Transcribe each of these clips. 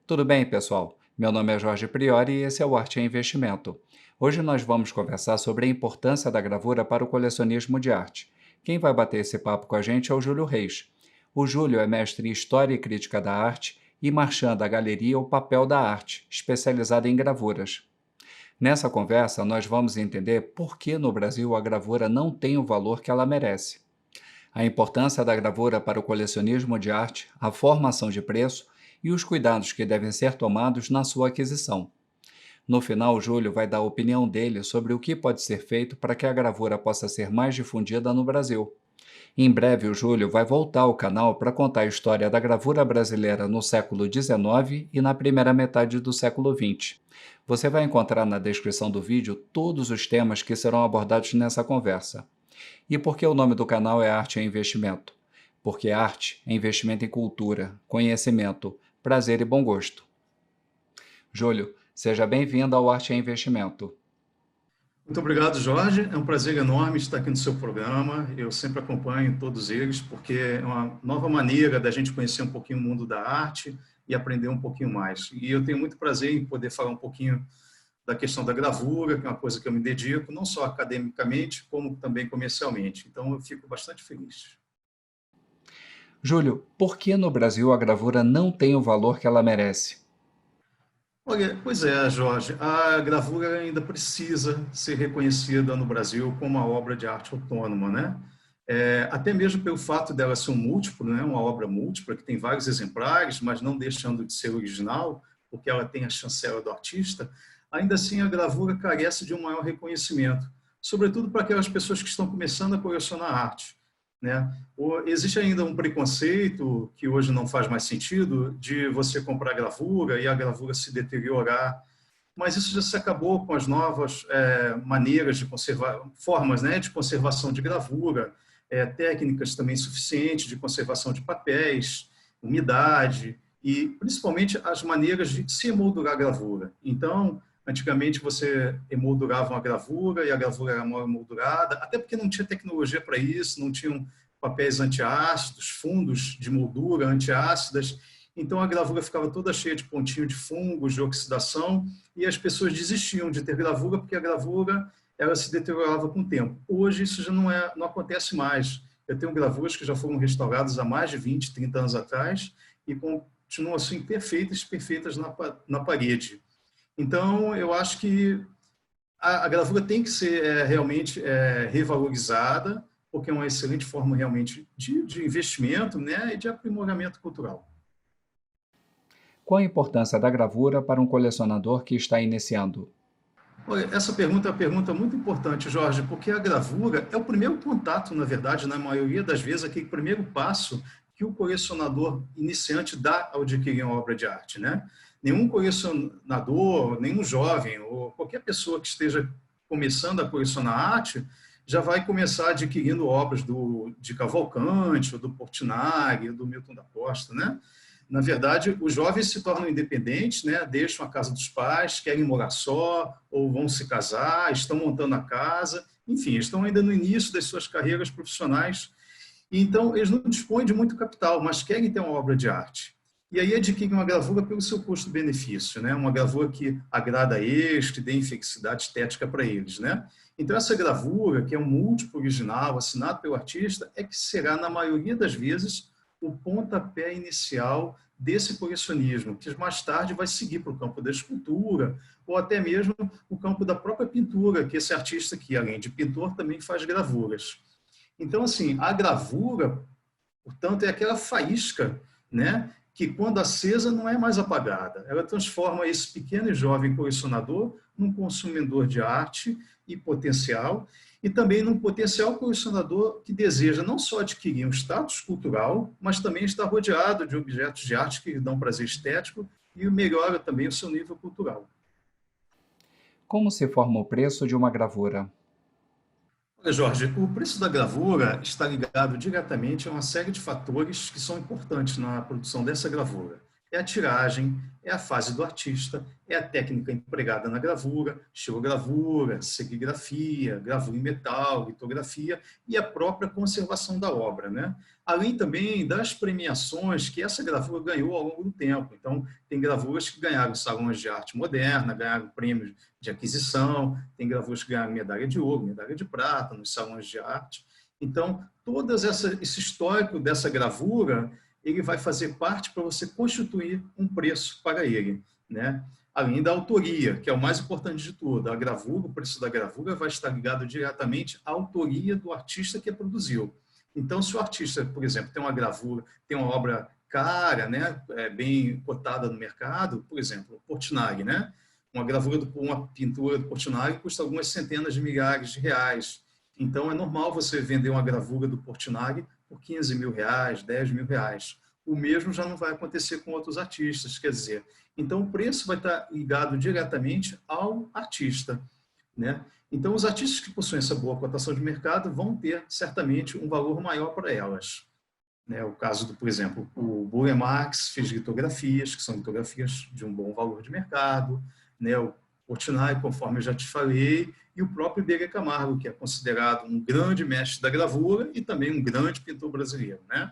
Tudo bem, pessoal? Meu nome é Jorge Priori e esse é o Arte e Investimento. Hoje nós vamos conversar sobre a importância da gravura para o colecionismo de arte. Quem vai bater esse papo com a gente é o Júlio Reis. O Júlio é mestre em História e Crítica da Arte e marchand da Galeria O Papel da Arte, especializada em gravuras. Nessa conversa, nós vamos entender por que no Brasil a gravura não tem o valor que ela merece, a importância da gravura para o colecionismo de arte, a formação de preço e os cuidados que devem ser tomados na sua aquisição. No final, o Júlio vai dar a opinião dele sobre o que pode ser feito para que a gravura possa ser mais difundida no Brasil. Em breve, o Júlio vai voltar ao canal para contar a história da gravura brasileira no século XIX e na primeira metade do século XX. Você vai encontrar na descrição do vídeo todos os temas que serão abordados nessa conversa. E por que o nome do canal é Arte é Investimento? Porque arte é investimento em cultura, conhecimento, prazer e bom gosto. Júlio, seja bem-vindo ao Arte é Investimento. Muito obrigado, Jorge. É um prazer enorme estar aqui no seu programa. Eu sempre acompanho todos eles, porque é uma nova maneira da gente conhecer um pouquinho o mundo da arte e aprender um pouquinho mais. E eu tenho muito prazer em poder falar um pouquinho da questão da gravura, que é uma coisa que eu me dedico, não só academicamente, como também comercialmente. Então, eu fico bastante feliz. Júlio, por que no Brasil a gravura não tem o valor que ela merece? Olha, pois é, Jorge, a gravura ainda precisa ser reconhecida no Brasil como uma obra de arte autônoma, né? Até mesmo pelo fato dela ser um múltiplo, né? Uma obra múltipla que tem vários exemplares, mas não deixando de ser original, porque ela tem a chancela do artista, ainda assim a gravura carece de um maior reconhecimento, sobretudo para aquelas pessoas que estão começando a colecionar arte, né? Existe ainda um preconceito, que hoje não faz mais sentido, de você comprar gravura e a gravura se deteriorar, mas isso já se acabou com as novas maneiras de conservar, formas, né, de conservação de gravura, técnicas também suficientes de conservação de papéis, umidade e principalmente as maneiras de se emoldurar a gravura. Então, antigamente você emoldurava uma gravura e a gravura era mal emoldurada, até porque não tinha tecnologia para isso, não tinham papéis antiácidos, fundos de moldura antiácidas, então a gravura ficava toda cheia de pontinho de fungos, de oxidação, e as pessoas desistiam de ter gravura porque a gravura ela se deteriorava com o tempo. Hoje isso já não acontece mais. Eu tenho gravuras que já foram restauradas há mais de 20, 30 anos atrás e continuam assim perfeitas na parede. Então, eu acho que a gravura tem que ser realmente revalorizada, porque é uma excelente forma realmente de investimento, né, e de aprimoramento cultural. Qual a importância da gravura para um colecionador que está iniciando? Olha, essa pergunta é uma pergunta muito importante, Jorge, porque a gravura é o primeiro contato, na verdade, na maioria das vezes, aquele primeiro passo que o colecionador iniciante dá ao adquirir uma obra de arte, né? Nenhum colecionador, nenhum jovem ou qualquer pessoa que esteja começando a colecionar arte já vai começar adquirindo obras de Cavalcante, ou do Portinari, ou do Milton da Costa, né? Na verdade, os jovens se tornam independentes, né? Deixam a casa dos pais, querem morar só, ou vão se casar, estão montando a casa, enfim, estão ainda no início das suas carreiras profissionais. Então, eles não dispõem de muito capital, mas querem ter uma obra de arte. E aí adquirem uma gravura pelo seu custo-benefício, né? Uma gravura que agrada a eles, que dê infelicidade estética para eles, né? Então, essa gravura, que é um múltiplo original, assinado pelo artista, é que será, na maioria das vezes, o pontapé inicial desse colecionismo, que mais tarde vai seguir para o campo da escultura, ou até mesmo o campo da própria pintura, que esse artista que, além de pintor, também faz gravuras. Então, assim, a gravura, portanto, é aquela faísca, né, que quando acesa não é mais apagada. Ela transforma esse pequeno e jovem colecionador num consumidor de arte e potencial, e também num potencial colecionador que deseja não só adquirir um status cultural, mas também estar rodeado de objetos de arte que lhe dão prazer estético e melhora também o seu nível cultural. Como se forma o preço de uma gravura? Olha, Jorge, o preço da gravura está ligado diretamente a uma série de fatores que são importantes na produção dessa gravura. é a tiragem, é a fase do artista, é a técnica empregada na gravura, xilogravura, serigrafia, gravura em metal, litografia e a própria conservação da obra, né? Além também das premiações que essa gravura ganhou ao longo do tempo. Então, tem gravuras que ganharam salões de arte moderna, ganharam prêmios de aquisição, tem gravuras que ganharam medalha de ouro, medalha de prata nos salões de arte. Então, todo esse histórico dessa gravura, ele vai fazer parte para você constituir um preço para ele, né? Além da autoria, que é o mais importante de tudo. A gravura, o preço da gravura vai estar ligado diretamente à autoria do artista que a produziu. Então, se o artista, por exemplo, tem uma gravura, tem uma obra cara, né, bem cotada no mercado, por exemplo, Portinari, né? Uma gravura, uma pintura do Portinari custa algumas centenas de milhares de reais. Então, é normal você vender uma gravura do Portinari por 15 mil reais, 10 mil reais. O mesmo já não vai acontecer com outros artistas, quer dizer, então o preço vai estar ligado diretamente ao artista, né? Então, os artistas que possuem essa boa cotação de mercado vão ter, certamente, um valor maior para elas. Né? O caso, por exemplo, o Burle Marx fez litografias, que são litografias de um bom valor de mercado, né? O Portinari, conforme eu já te falei, e o próprio Iberê Camargo, que é considerado um grande mestre da gravura e também um grande pintor brasileiro, né?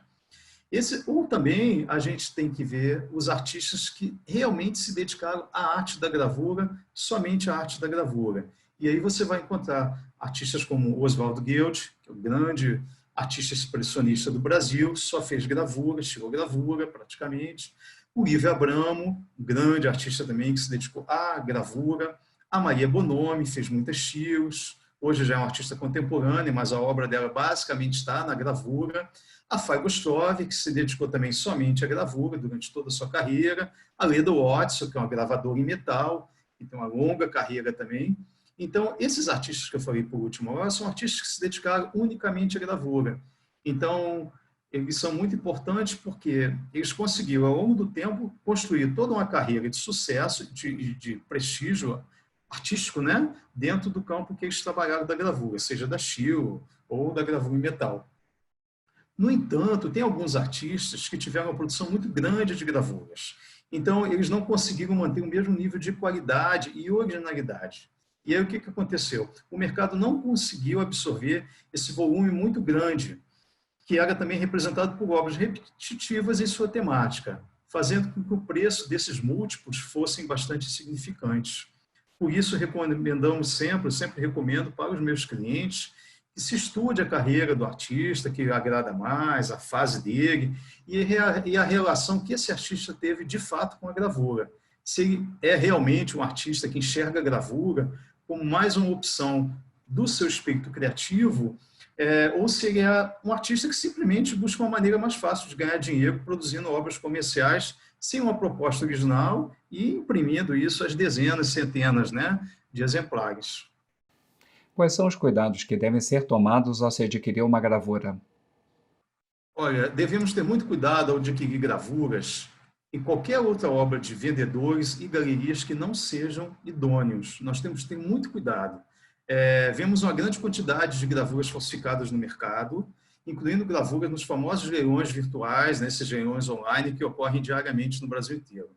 Ou também a gente tem que ver os artistas que realmente se dedicaram à arte da gravura, somente à arte da gravura. E aí você vai encontrar artistas como Oswald Guild, que é o grande artista expressionista do Brasil, só fez gravura, xilogravura praticamente. O Ive Abramo, um grande artista também que se dedicou à gravura. A Maria Bonomi fez muitos estilos. Hoje já é uma artista contemporânea, mas a obra dela basicamente está na gravura. A Fay Gustrov, que se dedicou também somente à gravura durante toda a sua carreira. A Leda Watson, que é uma gravadora em metal, que tem uma longa carreira também. Então, esses artistas que eu falei por último agora são artistas que se dedicaram unicamente à gravura. Então, eles são muito importantes porque eles conseguiram, ao longo do tempo, construir toda uma carreira de sucesso, de prestígio artístico, né, dentro do campo que eles trabalharam da gravura, seja da xilo ou da gravura em metal. No entanto, tem alguns artistas que tiveram uma produção muito grande de gravuras. Então, eles não conseguiram manter o mesmo nível de qualidade e originalidade. E aí, o que aconteceu? O mercado não conseguiu absorver esse volume muito grande, que era também representado por obras repetitivas em sua temática, fazendo com que o preço desses múltiplos fossem bastante significantes. Por isso, recomendamos sempre, eu sempre recomendo para os meus clientes que se estude a carreira do artista, que agrada mais, a fase dele e a relação que esse artista teve de fato com a gravura. Se ele é realmente um artista que enxerga a gravura como mais uma opção do seu espírito criativo, ou se ele é um artista que simplesmente busca uma maneira mais fácil de ganhar dinheiro produzindo obras comerciais sem uma proposta original e imprimindo isso às dezenas, centenas, né, de exemplares. Quais são os cuidados que devem ser tomados ao se adquirir uma gravura? Olha, devemos ter muito cuidado ao adquirir gravuras e qualquer outra obra de vendedores e galerias que não sejam idôneos. Nós temos que ter muito cuidado. Vemos uma grande quantidade de gravuras falsificadas no mercado, incluindo gravuras nos famosos leilões virtuais, né, esses leilões online que ocorrem diariamente no Brasil inteiro.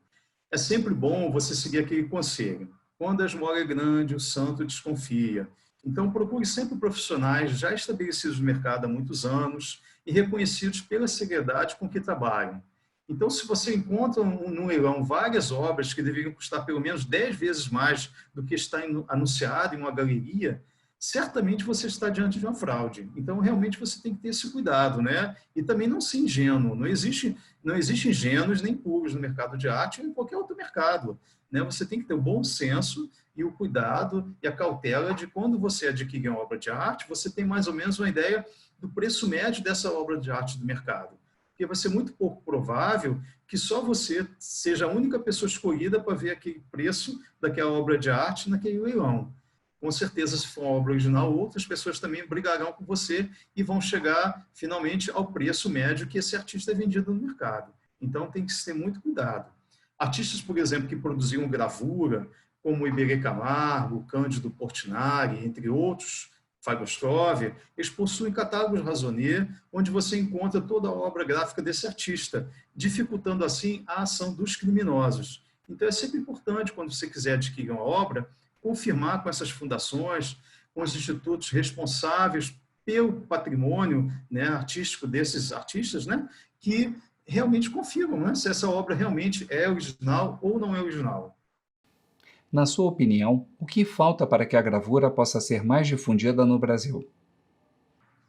É sempre bom você seguir aquele conselho. Quando a esmola é grande, o santo desconfia. Então, procure sempre profissionais já estabelecidos no mercado há muitos anos e reconhecidos pela seriedade com que trabalham. Então, se você encontra no leilão várias obras que deveriam custar pelo menos 10 vezes mais do que está anunciado em uma galeria, certamente você está diante de uma fraude. Então, realmente, você tem que ter esse cuidado, né? E também não ser ingênuo. Não existe ingênuos nem puros no mercado de arte ou em qualquer outro mercado, né? Você tem que ter o bom senso e o cuidado e a cautela de quando você adquire uma obra de arte, você tem mais ou menos uma ideia do preço médio dessa obra de arte do mercado. Porque vai ser muito pouco provável que só você seja a única pessoa escolhida para ver aquele preço daquela obra de arte naquele leilão. Com certeza, se for uma obra original, outras pessoas também brigarão com você e vão chegar, finalmente, ao preço médio que esse artista é vendido no mercado. Então, tem que ter muito cuidado. Artistas, por exemplo, que produziam gravura, como Iberê Camargo, Cândido Portinari, entre outros, Fagostrov, eles possuem catálogos Raisonné, onde você encontra toda a obra gráfica desse artista, dificultando assim a ação dos criminosos. Então é sempre importante, quando você quiser adquirir uma obra, confirmar com essas fundações, com os institutos responsáveis pelo patrimônio, né, artístico desses artistas, né, que realmente confirmam, né, se essa obra realmente é original ou não é original. Na sua opinião, o que falta para que a gravura possa ser mais difundida no Brasil?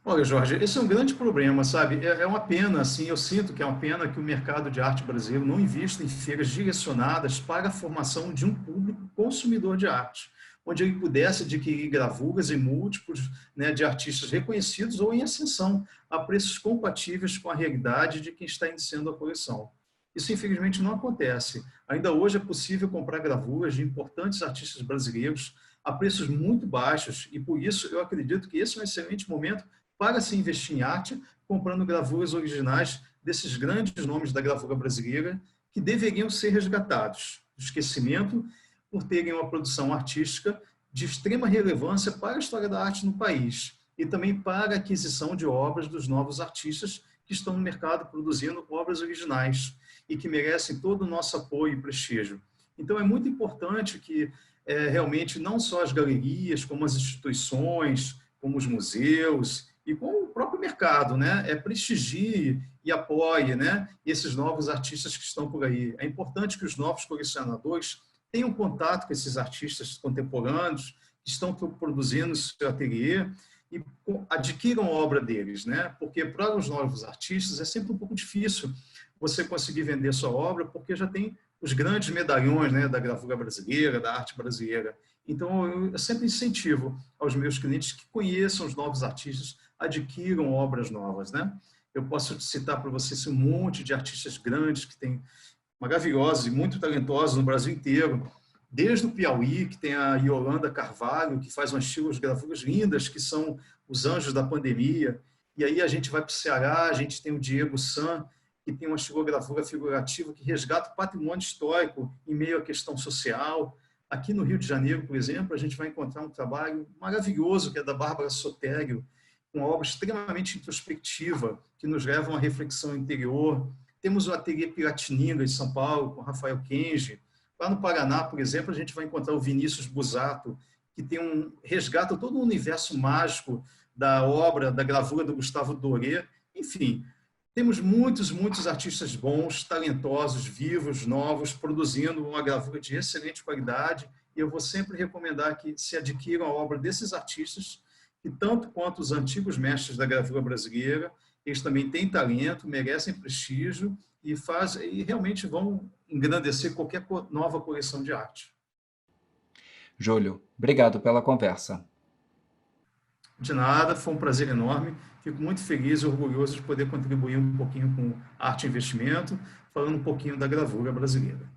Olha, Jorge, esse é um grande problema, sabe? É uma pena, assim, eu sinto que é uma pena que o mercado de arte brasileiro não invista em feiras direcionadas para a formação de um público consumidor de arte, onde ele pudesse adquirir gravuras em múltiplos, né, de artistas reconhecidos ou em ascensão, a preços compatíveis com a realidade de quem está iniciando a coleção. Isso, infelizmente, não acontece. Ainda hoje é possível comprar gravuras de importantes artistas brasileiros a preços muito baixos, e por isso eu acredito que esse é um excelente momento para se investir em arte, comprando gravuras originais desses grandes nomes da gravura brasileira, que deveriam ser resgatados do esquecimento por terem uma produção artística de extrema relevância para a história da arte no país e também para a aquisição de obras dos novos artistas que estão no mercado produzindo obras originais e que merecem todo o nosso apoio e prestígio. Então, é muito importante que realmente não só as galerias, como as instituições, como os museus e com o próprio mercado, né, prestigie e apoie, né, esses novos artistas que estão por aí. É importante que os novos colecionadores tenham contato com esses artistas contemporâneos que estão produzindo no seu ateliê e adquiram a obra deles, né? Porque para os novos artistas é sempre um pouco difícil você conseguir vender sua obra, porque já tem os grandes medalhões, né, da gravura brasileira, da arte brasileira. Então, eu sempre incentivo aos meus clientes que conheçam os novos artistas, adquiram obras novas, né? Eu posso citar para vocês um monte de artistas grandes que têm maravilhosos e muito talentosos no Brasil inteiro, desde o Piauí, que tem a Yolanda Carvalho, que faz umas gravuras lindas, que são os anjos da pandemia. E aí a gente vai para o Ceará, a gente tem o Diego San, que tem uma estilogravura figurativa que resgata o patrimônio histórico em meio à questão social. Aqui no Rio de Janeiro, por exemplo, a gente vai encontrar um trabalho maravilhoso, que é da Bárbara Sotério, com uma obra extremamente introspectiva, que nos leva a uma reflexão interior. Temos o Ateliê Piratininga, de São Paulo, com Rafael Kenji. Lá no Paraná, por exemplo, a gente vai encontrar o Vinícius Busato, que tem resgata todo o universo mágico da obra, da gravura do Gustavo Doré. Enfim, temos muitos artistas bons, talentosos, vivos, novos, produzindo uma gravura de excelente qualidade. E eu vou sempre recomendar que se adquiram a obra desses artistas, que tanto quanto os antigos mestres da gravura brasileira, eles também têm talento, merecem prestígio e realmente vão engrandecer qualquer nova coleção de arte. Júlio, obrigado pela conversa. De nada, foi um prazer enorme. Fico muito feliz e orgulhoso de poder contribuir um pouquinho com arte e investimento, falando um pouquinho da gravura brasileira.